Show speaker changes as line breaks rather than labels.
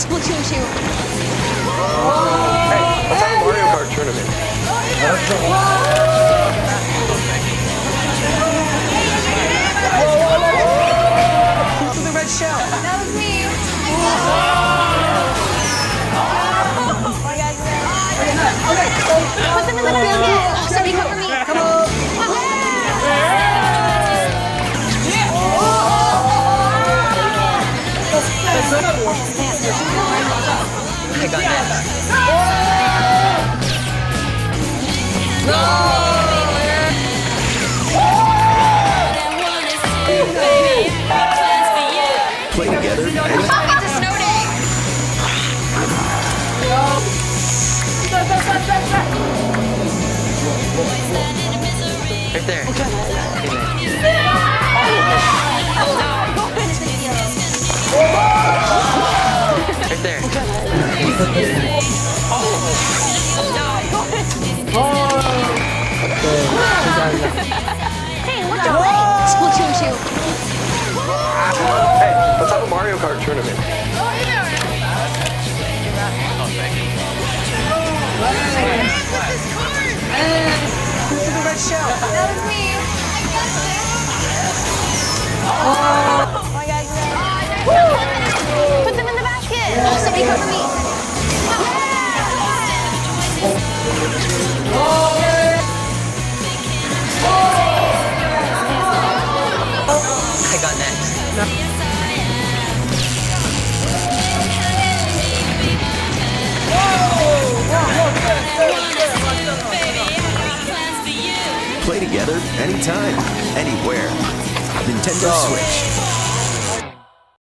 Splatoon 2.
Hey, let's have a Mario Kart tournament.
Who's in the red shell?
That was me.
Okay,
Put them in the basket. Somebody cover me. Come on.
I got next.
Play together.
It's a snow day.
Right there. Right there.
Hey, look at me. Splatoon 2.
Hey, let's have a Mario Kart tournament.
Who's in the red shell?
That was me. Put them in the basket. Somebody cover me.
I got next.
Play together anytime, anywhere. Nintendo Switch.